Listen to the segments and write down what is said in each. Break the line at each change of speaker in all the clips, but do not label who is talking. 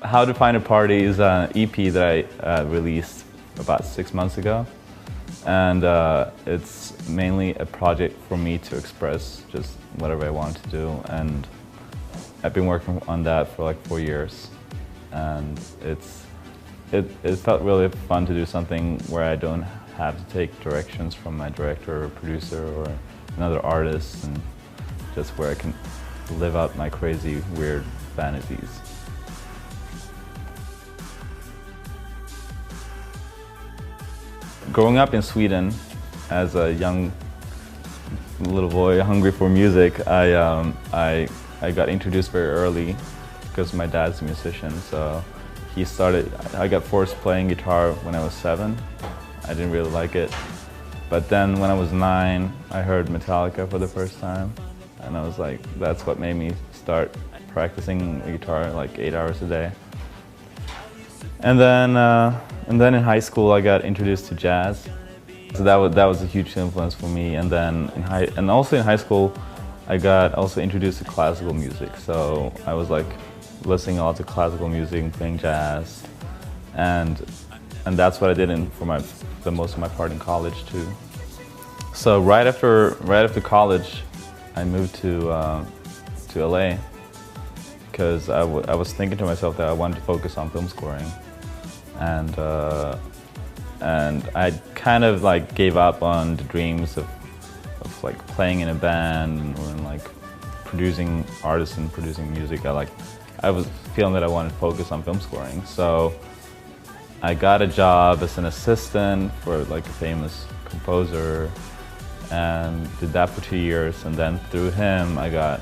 How to Find a Party is an EP that I released about 6 months ago. And it's mainly a project for me to express just whatever I want to do. And I've been working on that for like 4 years. And it felt really fun to do something where I don't have to take directions from my director or producer or another artist, and just where I can live out my crazy, weird fantasies. Growing up in Sweden as a young little boy hungry for music, I got introduced very early because my dad's a musician. So I got forced playing guitar when I was 7. I didn't really like it. But then when I was 9, I heard Metallica for the first time. And I was like, that's what made me start practicing the guitar like 8 hours a day. And then in high school I got introduced to jazz. So that was a huge influence for me. And then also in high school I got also introduced to classical music. So I was like listening a lot to classical music and playing jazz. And that's what I did for the most of my part in college too. So right after college, I moved to LA because I was thinking to myself that I wanted to focus on film scoring, and I kind of like gave up on the dreams of like playing in a band or like producing artists and producing music. I was feeling that I wanted to focus on film scoring. So I got a job as an assistant for like a famous composer and did that for 2 years. And then through him, I got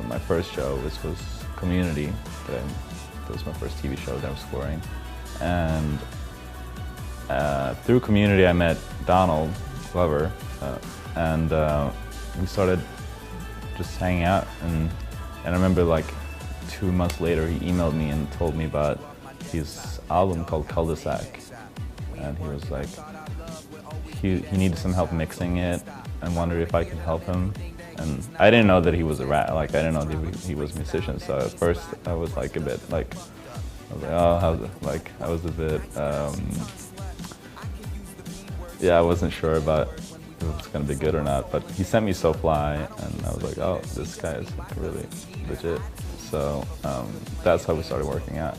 my first show, which was Community. That was my first TV show that I was scoring. And through Community, I met Donald Glover, and we started just hanging out. And I remember like 2 months later, he emailed me and told me about his album called Cul-de-sac, and he was like, he needed some help mixing it and wondered if I could help him. And I didn't know that he was a rat, like I didn't know that he was a musician. So at first I was like a bit like, I was like, oh, I was a bit, yeah, I wasn't sure about if it was gonna be good or not. But he sent me So Fly, and I was like, oh, this guy is like really legit. So that's how we started working out.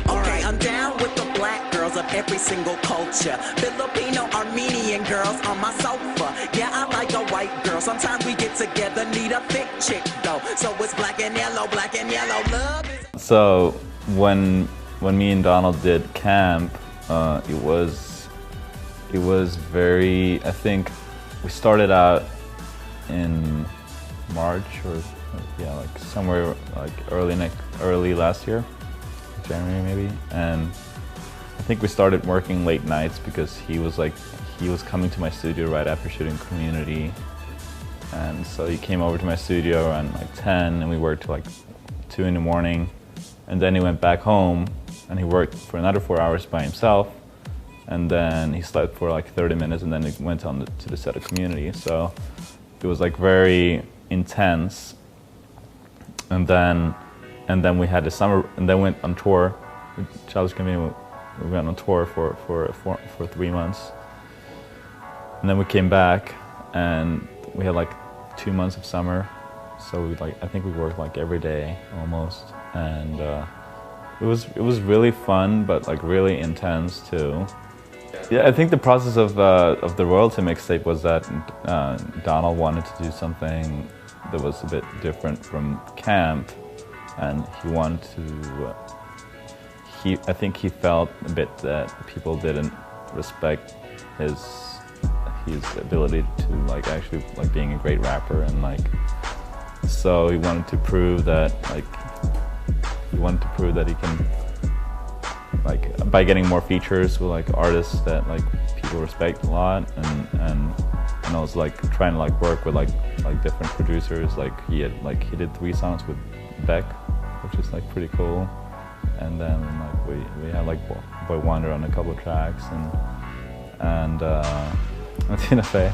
Okay, I'm down with the black girls of every single culture. Filipino, Armenian girls on my sofa. Yeah, I like a white girl. Sometimes we get together, need a thick chick though. So it's black and yellow, love is...
So when me and Donald did camp, it was very, I think we started out in March or yeah, like somewhere like early last year, January maybe. And I think we started working late nights because he was coming to my studio right after shooting Community. And so he came over to my studio around like 10 and we worked till like 2 in the morning. And then he went back home and he worked for another 4 hours by himself. And then he slept for like 30 minutes and then he went on to the set of Community. So it was like very intense. And then we had the summer, and then went on tour with Childish Gambino. We went on tour for 3 months. And then we came back and we had like 2 months of summer. So I think we worked like every day almost. And it was really fun, but like really intense too. Yeah, I think the process of the royalty mixtape was that Donald wanted to do something that was a bit different from camp, and he wanted to. I think he felt a bit that people didn't respect his ability to like actually like being a great rapper, and like so he wanted to prove that he can, like, by getting more features with like artists that like people respect a lot, and also like trying to like work with like different producers. Like he did 3 songs with Beck, which is like pretty cool, and then like we had like Boy Wonder on a couple of tracks, and Tina Fey.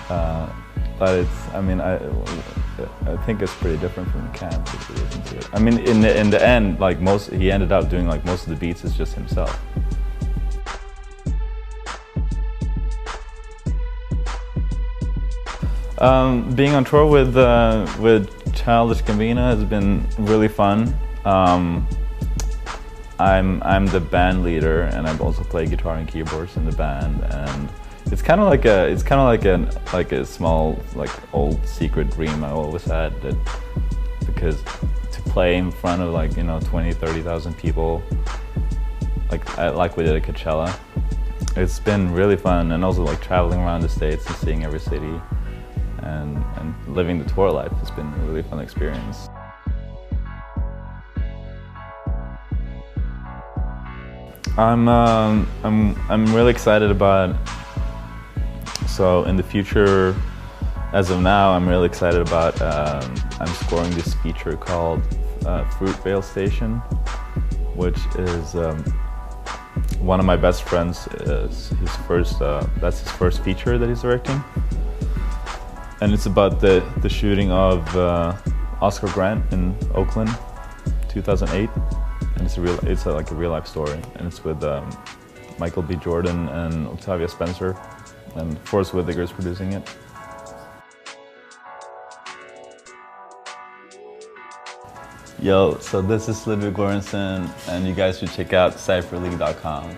But I think it's pretty different from Camp if you listen to it. I mean, in the end, like he ended up doing like most of the beats is just himself. Being on tour with Childish Gambino has been really fun. I'm the band leader, and I also play guitar and keyboards in the band, and it's kind of like a small, like, old secret dream I always had, that because to play in front of, like, 20,000-30,000 people, like we did at Coachella, it's been really fun, and also like traveling around the States and seeing every city and living the tour life has been a really fun experience. I'm really excited about. So in the future, as of now, I'm really excited about. I'm scoring this feature called Fruitvale Station, which is one of my best friends. That's his first feature that he's directing, and it's about the shooting of Oscar Grant in Oakland, 2008. And it's like a real life story, and it's with Michael B. Jordan and Octavia Spencer, and Forrest Whitaker is producing it. Yo, so this is Ludwig Goransson, and you guys should check out cypherleague.com.